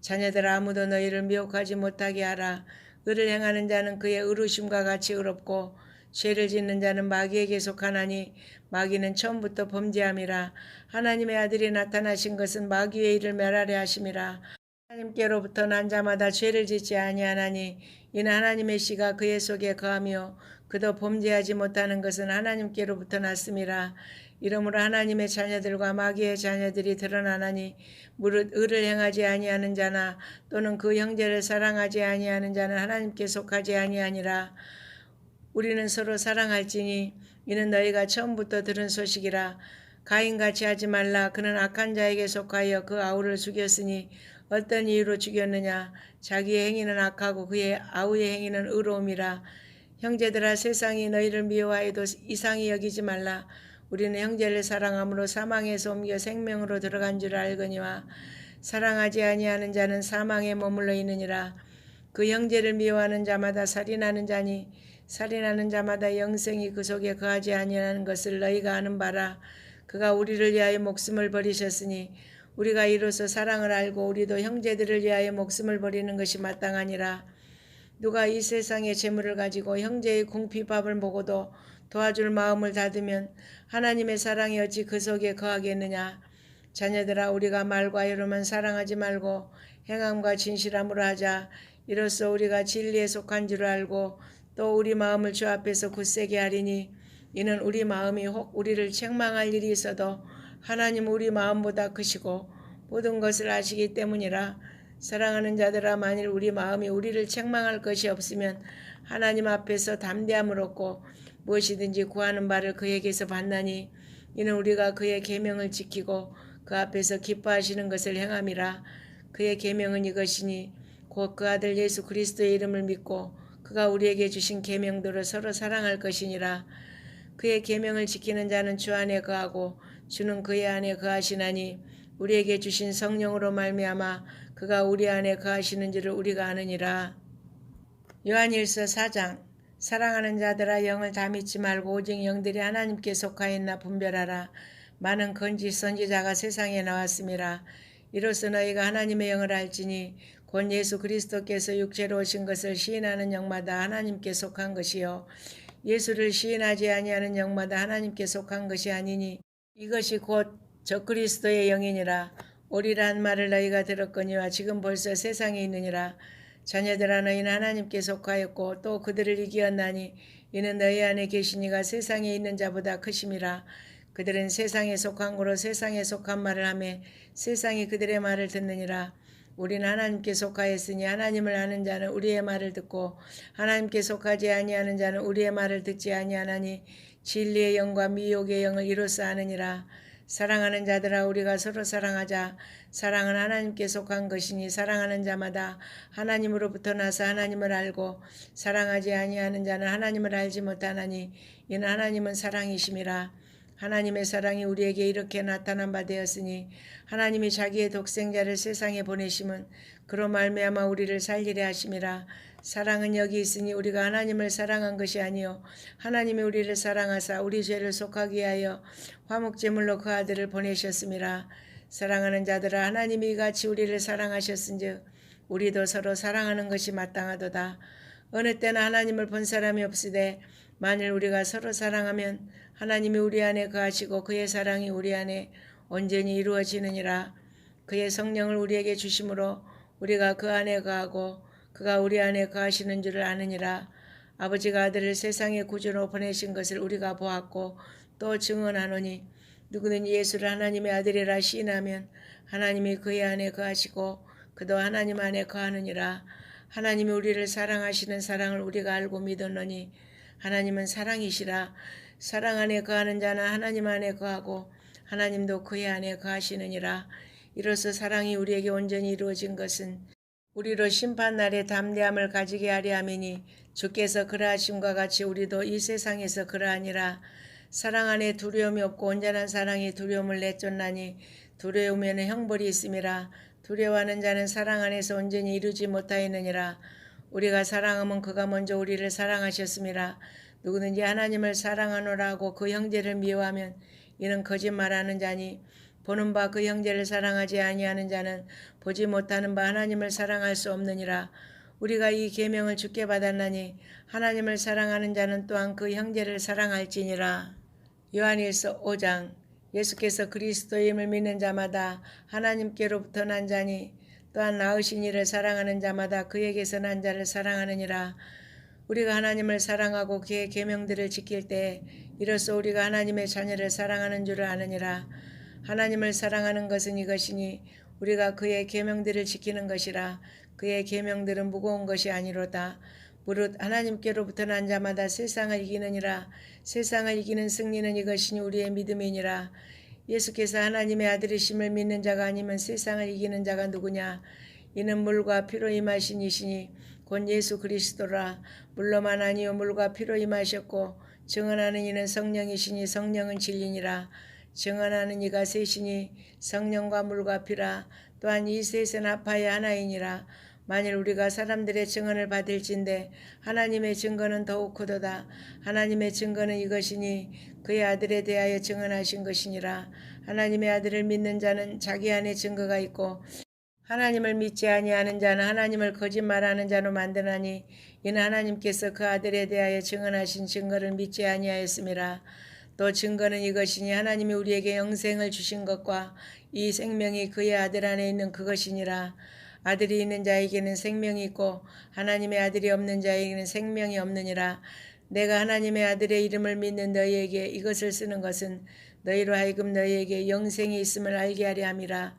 자녀들아, 아무도 너희를 미혹하지 못하게 하라. 의를 행하는 자는 그의 의로우심과 같이 의롭고 죄를 짓는 자는 마귀에게 속하나니 마귀는 처음부터 범죄함이라. 하나님의 아들이 나타나신 것은 마귀의 일을 멸하려 하심이라. 하나님께로부터 난 자마다 죄를 짓지 아니하나니 이는 하나님의 씨가 그의 속에 거하며 그도 범죄하지 못하는 것은 하나님께로부터 났음이라. 이러므로 하나님의 자녀들과 마귀의 자녀들이 드러나나니 무릇 의를 행하지 아니하는 자나 또는 그 형제를 사랑하지 아니하는 자는 하나님께 속하지 아니하니라. 우리는 서로 사랑할지니 이는 너희가 처음부터 들은 소식이라. 가인같이 하지 말라. 그는 악한 자에게 속하여 그 아우를 죽였으니 어떤 이유로 죽였느냐? 자기의 행위는 악하고 그의 아우의 행위는 의로움이라. 형제들아, 세상이 너희를 미워하여도 이상히 여기지 말라. 우리는 형제를 사랑함으로 사망에서 옮겨 생명으로 들어간 줄 알거니와 사랑하지 아니하는 자는 사망에 머물러 있느니라. 그 형제를 미워하는 자마다 살인하는 자니 살인하는 자마다 영생이 그 속에 거하지 아니하는 것을 너희가 아는 바라. 그가 우리를 위하여 목숨을 버리셨으니 우리가 이로써 사랑을 알고 우리도 형제들을 위하여 목숨을 버리는 것이 마땅하니라. 누가 이 세상의 재물을 가지고 형제의 궁핍밥을 보고도 도와줄 마음을 닫으면 하나님의 사랑이 어찌 그 속에 거하겠느냐. 자녀들아 우리가 말과 이로만 사랑하지 말고 행함과 진실함으로 하자. 이로써 우리가 진리에 속한 줄 알고 또 우리 마음을 주 앞에서 굳세게 하리니 이는 우리 마음이 혹 우리를 책망할 일이 있어도 하나님 우리 마음보다 크시고 모든 것을 아시기 때문이라. 사랑하는 자들아 만일 우리 마음이 우리를 책망할 것이 없으면 하나님 앞에서 담대함을 얻고 무엇이든지 구하는 바를 그에게서 받나니 이는 우리가 그의 계명을 지키고 그 앞에서 기뻐하시는 것을 행함이라. 그의 계명은 이것이니 곧 그 아들 예수 그리스도의 이름을 믿고 그가 우리에게 주신 계명대로 서로 사랑할 것이니라. 그의 계명을 지키는 자는 주 안에 거하고 주는 그의 안에 거하시나니 우리에게 주신 성령으로 말미암아 그가 우리 안에 거하시는 줄을 우리가 아느니라. 요한일서 4장. 사랑하는 자들아 영을 다 믿지 말고 오직 영들이 하나님께 속하였나 분별하라. 많은 거짓 선지자가 세상에 나왔음이라. 이로써 너희가 하나님의 영을 알지니 곧 예수 그리스도께서 육체로 오신 것을 시인하는 영마다 하나님께 속한 것이요 예수를 시인하지 아니하는 영마다 하나님께 속한 것이 아니니 이것이 곧 적그리스도의 영이니라. 오리란 말을 너희가 들었거니와 지금 벌써 세상에 있느니라. 자녀들아 너희는 하나님께 속하였고 또 그들을 이기었나니 이는 너희 안에 계시니가 세상에 있는 자보다 크심이라. 그들은 세상에 속한 거로 세상에 속한 말을 하며 세상이 그들의 말을 듣느니라. 우리는 하나님께 속하였으니 하나님을 아는 자는 우리의 말을 듣고 하나님께 속하지 아니하는 자는 우리의 말을 듣지 아니하나니 진리의 영과 미혹의 영을 이로써 아느니라. 사랑하는 자들아 우리가 서로 사랑하자. 사랑은 하나님께 속한 것이니 사랑하는 자마다 하나님으로부터 나서 하나님을 알고 사랑하지 아니하는 자는 하나님을 알지 못하나니 이는 하나님은 사랑이심이라. 하나님의 사랑이 우리에게 이렇게 나타난 바 되었으니 하나님이 자기의 독생자를 세상에 보내심은 그로 말미암아 우리를 살리려 하심이라. 사랑은 여기 있으니 우리가 하나님을 사랑한 것이 아니요 하나님이 우리를 사랑하사 우리 죄를 속하기 위하여 화목제물로 그 아들을 보내셨음이라. 사랑하는 자들아 하나님이 이같이 우리를 사랑하셨은즉 우리도 서로 사랑하는 것이 마땅하도다. 어느 때나 하나님을 본 사람이 없으되 만일 우리가 서로 사랑하면 하나님이 우리 안에 거하시고 그의 사랑이 우리 안에 온전히 이루어지느니라. 그의 성령을 우리에게 주심으로 우리가 그 안에 거하고 그가 우리 안에 거하시는 줄을 아느니라. 아버지가 아들을 세상의 구주로 보내신 것을 우리가 보았고 또 증언하노니 누구든지 예수를 하나님의 아들이라 시인하면 하나님이 그의 안에 거하시고 그도 하나님 안에 거하느니라. 하나님이 우리를 사랑하시는 사랑을 우리가 알고 믿었노니 하나님은 사랑이시라. 사랑 안에 거하는 자는 하나님 안에 거하고 하나님도 그의 안에 거하시느니라. 이로써 사랑이 우리에게 온전히 이루어진 것은 우리로 심판날에 담대함을 가지게 하려 함이니 주께서 그러하심과 같이 우리도 이 세상에서 그러하니라. 사랑 안에 두려움이 없고 온전한 사랑이 두려움을 내쫓나니 두려움에는 형벌이 있음이라. 두려워하는 자는 사랑 안에서 온전히 이루지 못하였느니라. 우리가 사랑하면 그가 먼저 우리를 사랑하셨음이라. 누구든지 하나님을 사랑하노라 하고 그 형제를 미워하면 이는 거짓말하는 자니 보는 바 그 형제를 사랑하지 아니하는 자는 보지 못하는 바 하나님을 사랑할 수 없느니라. 우리가 이 계명을 주께 받았나니 하나님을 사랑하는 자는 또한 그 형제를 사랑할지니라. 요한일서 5장. 예수께서 그리스도임을 믿는 자마다 하나님께로부터 난 자니 또한 낳으신 이를 사랑하는 자마다 그에게서 난 자를 사랑하느니라. 우리가 하나님을 사랑하고 그의 계명들을 지킬 때 이로써 우리가 하나님의 자녀를 사랑하는 줄을 아느니라. 하나님을 사랑하는 것은 이것이니 우리가 그의 계명들을 지키는 것이라. 그의 계명들은 무거운 것이 아니로다. 무릇 하나님께로부터 난 자마다 세상을 이기느니라. 세상을 이기는 승리는 이것이니 우리의 믿음이니라. 예수께서 하나님의 아들이심을 믿는 자가 아니면 세상을 이기는 자가 누구냐. 이는 물과 피로 임하신 이시니 곧 예수 그리스도라. 물로만 아니요 물과 피로 임하셨고 증언하는 이는 성령이시니 성령은 진리니라. 증언하는 이가 셋이니 성령과 물과 피라. 또한 이 셋은 합하여 하나이니라. 만일 우리가 사람들의 증언을 받을진대 하나님의 증거는 더욱 크도다. 하나님의 증거는 이것이니 그의 아들에 대하여 증언하신 것이니라. 하나님의 아들을 믿는 자는 자기 안에 증거가 있고 하나님을 믿지 아니하는 자는 하나님을 거짓말하는 자로 만드나니 이는 하나님께서 그 아들에 대하여 증언하신 증거를 믿지 아니하였음이라. 또 증거는 이것이니 하나님이 우리에게 영생을 주신 것과 이 생명이 그의 아들 안에 있는 그것이니라. 아들이 있는 자에게는 생명이 있고 하나님의 아들이 없는 자에게는 생명이 없느니라. 내가 하나님의 아들의 이름을 믿는 너희에게 이것을 쓰는 것은 너희로 하여금 너희에게 영생이 있음을 알게 하려 함이라.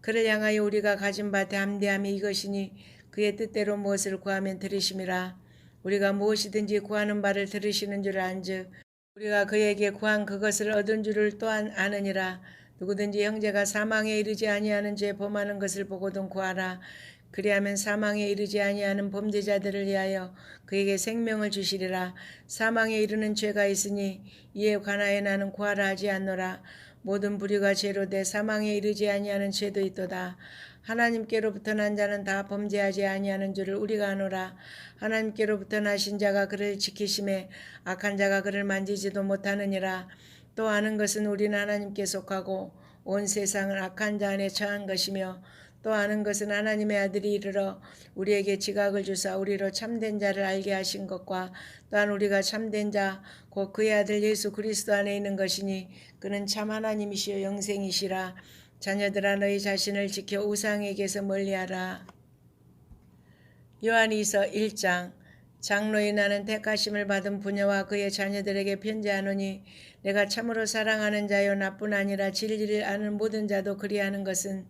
그를 향하여 우리가 가진 바 담대함이 이것이니 그의 뜻대로 무엇을 구하면 들으심이라. 우리가 무엇이든지 구하는 바를 들으시는 줄 안즉 우리가 그에게 구한 그것을 얻은 줄을 또한 아느니라. 누구든지 형제가 사망에 이르지 아니하는 죄 범하는 것을 보고든 구하라. 그리하면 사망에 이르지 아니하는 범죄자들을 위하여 그에게 생명을 주시리라. 사망에 이르는 죄가 있으니 이에 관하여 나는 구하라 하지 않노라. 모든 불의가 죄로 돼 사망에 이르지 아니하는 죄도 있도다. 하나님께로부터 난 자는 다 범죄하지 아니하는 줄을 우리가 아노라. 하나님께로부터 나신 자가 그를 지키심에 악한 자가 그를 만지지도 못하느니라. 또 아는 것은 우리는 하나님께 속하고 온 세상은 악한 자 안에 처한 것이며 또 아는 것은 하나님의 아들이 이르러 우리에게 지각을 주사 우리로 참된 자를 알게 하신 것과 또한 우리가 참된 자 곧 그의 아들 예수 그리스도 안에 있는 것이니 그는 참 하나님이시요 영생이시라. 자녀들아 너희 자신을 지켜 우상에게서 멀리하라. 요한이서 1장. 장로인 나는 택하심을 받은 부녀와 그의 자녀들에게 편지하노니 내가 참으로 사랑하는 자요 나뿐 아니라 진리를 아는 모든 자도 그리하는 것은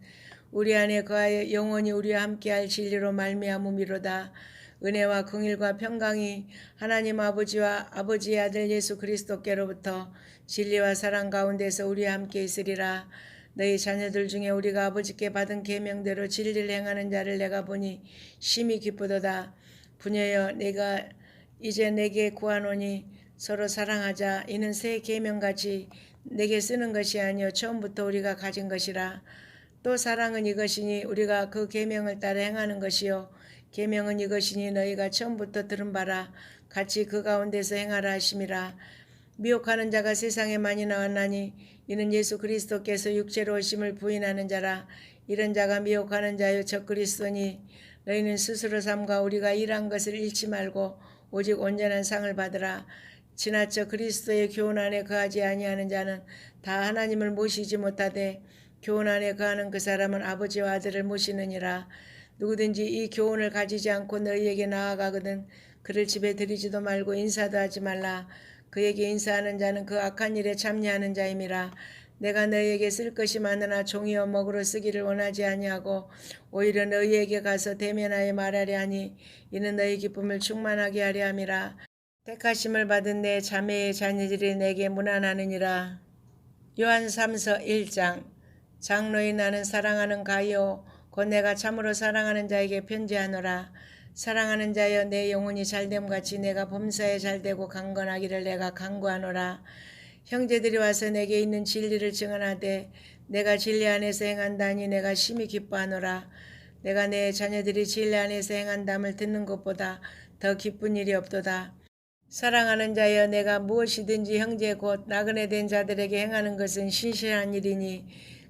우리 안에 그하여 영원히 우리와 함께할 진리로 말미암음이로다. 은혜와 긍휼과 평강이 하나님 아버지와 아버지의 아들 예수 그리스도께로부터 진리와 사랑 가운데서 우리와 함께 있으리라. 너희 자녀들 중에 우리가 아버지께 받은 계명대로 진리를 행하는 자를 내가 보니 심히 기쁘도다. 부녀여 내가 이제 내게 구하노니 서로 사랑하자. 이는 새 계명같이 내게 쓰는 것이 아니요 처음부터 우리가 가진 것이라. 또 사랑은 이것이니 우리가 그 계명을 따라 행하는 것이요 계명은 이것이니 너희가 처음부터 들은 바라 같이 그 가운데서 행하라 하심이라. 미혹하는 자가 세상에 많이 나왔나니 이는 예수 그리스도께서 육체로 오심을 부인하는 자라. 이런 자가 미혹하는 자요 적 그리스도니 너희는 스스로 삼가 우리가 일한 것을 잃지 말고 오직 온전한 상을 받으라. 지나쳐 그리스도의 교훈 안에 거하지 아니하는 자는 다 하나님을 모시지 못하되 교훈 안에 거하는 그 사람은 아버지와 아들을 모시느니라. 누구든지 이 교훈을 가지지 않고 너희에게 나아가거든 그를 집에 들이지도 말고 인사도 하지 말라. 그에게 인사하는 자는 그 악한 일에 참여하는 자임이라. 내가 너희에게 쓸 것이 많으나 종이요 먹으로 쓰기를 원하지 아니하고 오히려 너희에게 가서 대면하여 말하려 하니 이는 너희 기쁨을 충만하게 하려 함이라. 택하심을 받은 내 자매의 자녀들이 내게 문안하느니라. 요한 3서 1장. 장로인 나는 사랑하는 가요 곧 내가 참으로 사랑하는 자에게 편지하노라. 사랑하는 자여 내 영혼이 잘됨같이 내가 범사에 잘되고 강건하기를 내가 간구하노라. 형제들이 와서 내게 있는 진리를 증언하되 내가 진리 안에서 행한다니 내가 심히 기뻐하노라. 내가 내 자녀들이 진리 안에서 행한담을 듣는 것보다 더 기쁜 일이 없도다. 사랑하는 자여 내가 무엇이든지 형제 곧 나그네 된 자들에게 행하는 것은 신실한 일이니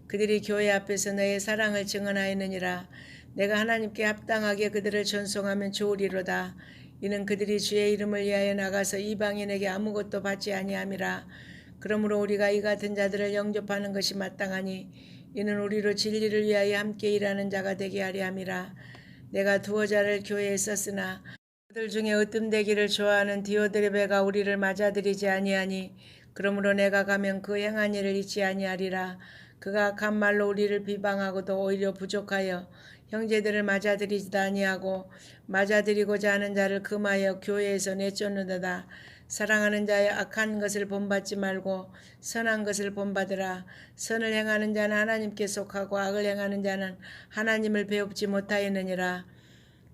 그들이 교회 앞에서 너의 사랑을 증언하였느니라. 내가 하나님께 합당하게 그들을 전송하면 좋으리로다. 이는 그들이 주의 이름을 위하여 나가서 이방인에게 아무것도 받지 아니함이라. 그러므로 우리가 이 같은 자들을 영접하는 것이 마땅하니 이는 우리로 진리를 위하여 함께 일하는 자가 되게 하려 함이라. 내가 두어 자를 교회에 썼으나 그들 중에 으뜸되기를 좋아하는 디오드레베가 우리를 맞아들이지 아니하니 그러므로 내가 가면 그 행한 일을 잊지 아니하리라. 그가 악한 말로 우리를 비방하고도 오히려 부족하여 형제들을 맞아들이지도 아니하고 맞아들이고자 하는 자를 금하여 교회에서 내쫓는도다. 사랑하는 자여 악한 것을 본받지 말고 선한 것을 본받으라. 선을 행하는 자는 하나님께 속하고 악을 행하는 자는 하나님을 배웁지 못하였느니라.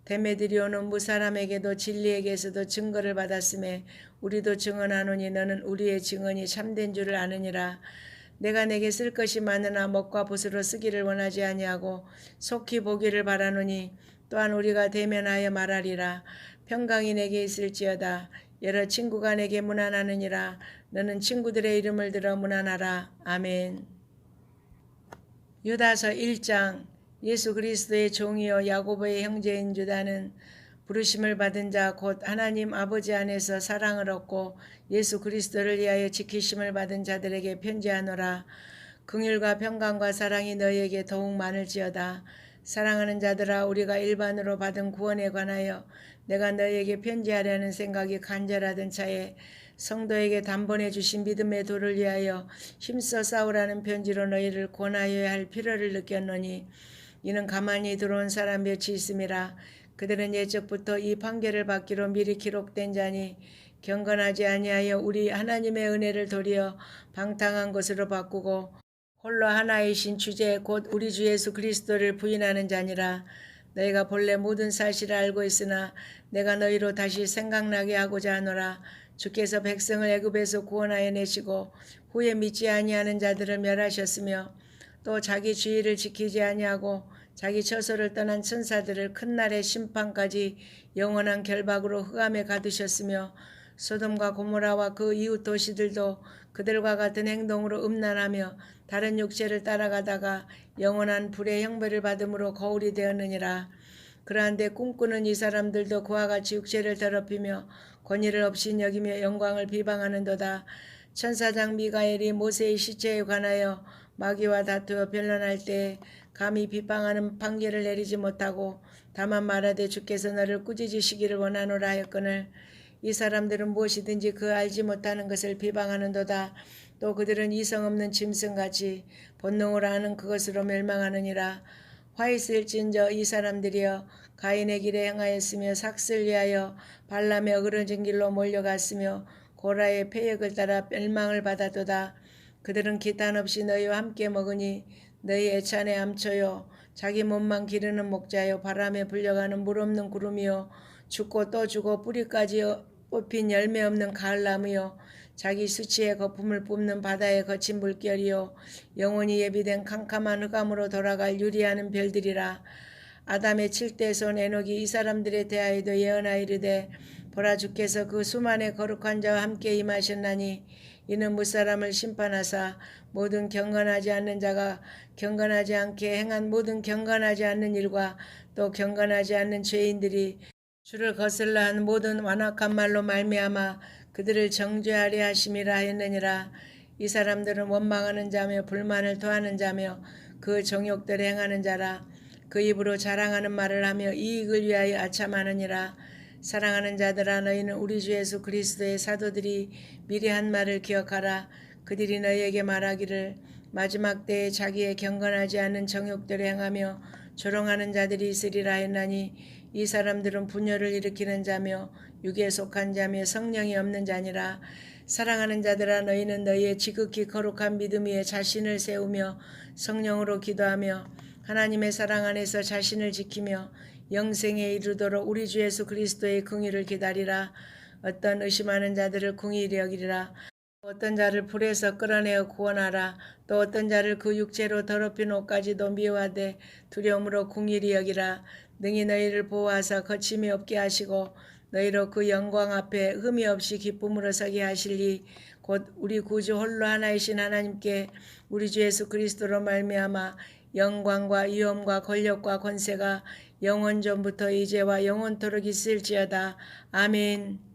데메드리오는 무사람에게도 진리에게서도 증거를 받았음에 우리도 증언하노니 너는 우리의 증언이 참된 줄을 아느니라. 내가 내게 쓸 것이 많으나 먹과 붓으로 쓰기를 원하지 아니하고 속히 보기를 바라노니 또한 우리가 대면하여 말하리라. 평강이 내게 있을지어다. 여러 친구가 내게 문안하느니라. 너는 친구들의 이름을 들어 문안하라. 아멘. 유다서 1장. 예수 그리스도의 종이요 야고보의 형제인 유다는 부르심을 받은 자 곧 하나님 아버지 안에서 사랑을 얻고 예수 그리스도를 위하여 지키심을 받은 자들에게 편지하노라. 긍휼과 평강과 사랑이 너희에게 더욱 많을지어다. 사랑하는 자들아, 우리가 일반으로 받은 구원에 관하여 내가 너희에게 편지하려는 생각이 간절하던 차에 성도에게 단번에 주신 믿음의 도를 위하여 힘써 싸우라는 편지로 너희를 권하여야 할 필요를 느꼈노니, 이는 가만히 들어온 사람 몇이 있음이라. 그들은 예적부터 이 판결을 받기로 미리 기록된 자니 경건하지 아니하여 우리 하나님의 은혜를 도리어 방탕한 것으로 바꾸고 홀로 하나이신 주제 곧 우리 주 예수 그리스도를 부인하는 자니라. 너희가 본래 모든 사실을 알고 있으나 내가 너희로 다시 생각나게 하고자 하노라. 주께서 백성을 애굽에서 구원하여 내시고 후에 믿지 아니하는 자들을 멸하셨으며 또 자기 주의를 지키지 아니하고 자기 처소를 떠난 천사들을 큰 날의 심판까지 영원한 결박으로 흑암에 가두셨으며 소돔과 고모라와 그 이웃 도시들도 그들과 같은 행동으로 음란하며 다른 육체를 따라가다가 영원한 불의 형벌을 받음으로 거울이 되었느니라. 그러한데 꿈꾸는 이 사람들도 그와 같이 육체를 더럽히며 권위를 없이 여기며 영광을 비방하는도다. 천사장 미가엘이 모세의 시체에 관하여 마귀와 다투어 변론할 때 감히 비방하는 판결을 내리지 못하고 다만 말하되 주께서 너를 꾸짖으시기를 원하노라 하였거늘, 이 사람들은 무엇이든지 그 알지 못하는 것을 비방하는도다. 또 그들은 이성 없는 짐승같이 본능을 아는 그것으로 멸망하느니라. 화 있을진저 이 사람들이여, 가인의 길에 행하였으며 삭슬 위하여 발람의 어그러진 길로 몰려갔으며 고라의 패역을 따라 멸망을 받았도다. 그들은 기탄 없이 너희와 함께 먹으니 너희 애찬의 암초요, 자기 몸만 기르는 목자요, 바람에 불려가는 물 없는 구름이요, 죽고 또 죽어 뿌리까지 뽑힌 열매 없는 가을나무요, 자기 수치의 거품을 뿜는 바다의 거친 물결이요, 영원히 예비된 캄캄한 흑암으로 돌아갈 유리하는 별들이라. 아담의 7대 손 에녹이 이 사람들에 대하여도 예언하이르되, 보라, 주께서 그 수만의 거룩한 자와 함께 임하셨나니 이는 무사람을 심판하사 모든 경건하지 않는 자가 경건하지 않게 행한 모든 경건하지 않는 일과 또 경건하지 않는 죄인들이 주를 거슬러 한 모든 완악한 말로 말미암아 그들을 정죄하려 하심이라 하였느니라. 이 사람들은 원망하는 자며 불만을 토하는 자며 그 정욕대로 행하는 자라. 그 입으로 자랑하는 말을 하며 이익을 위하여 아참하느니라. 사랑하는 자들아, 너희는 우리 주 예수 그리스도의 사도들이 미리 한 말을 기억하라. 그들이 너희에게 말하기를 마지막 때에 자기의 경건하지 않은 정욕대로 행하며 조롱하는 자들이 있으리라 했나니, 이 사람들은 분열을 일으키는 자며 육에 속한 자며 성령이 없는 자니라. 사랑하는 자들아, 너희는 너희의 지극히 거룩한 믿음 위에 자신을 세우며 성령으로 기도하며 하나님의 사랑 안에서 자신을 지키며 영생에 이르도록 우리 주 예수 그리스도의 긍휼을 기다리라. 어떤 의심하는 자들을 긍휼히 여기리라. 어떤 자를 불에서 끌어내어 구원하라. 또 어떤 자를 그 육체로 더럽힌 옷까지도 미워하되 두려움으로 긍휼히 여기라. 능히 너희를 보호하사 거침이 없게 하시고 너희로 그 영광 앞에 흠이 없이 기쁨으로 서게 하실리, 곧 우리 구주 홀로 하나이신 하나님께 우리 주 예수 그리스도로 말미암아 영광과 위엄과 권력과 권세가 영원 전부터 이제와 영원토록 있을지어다. 아멘.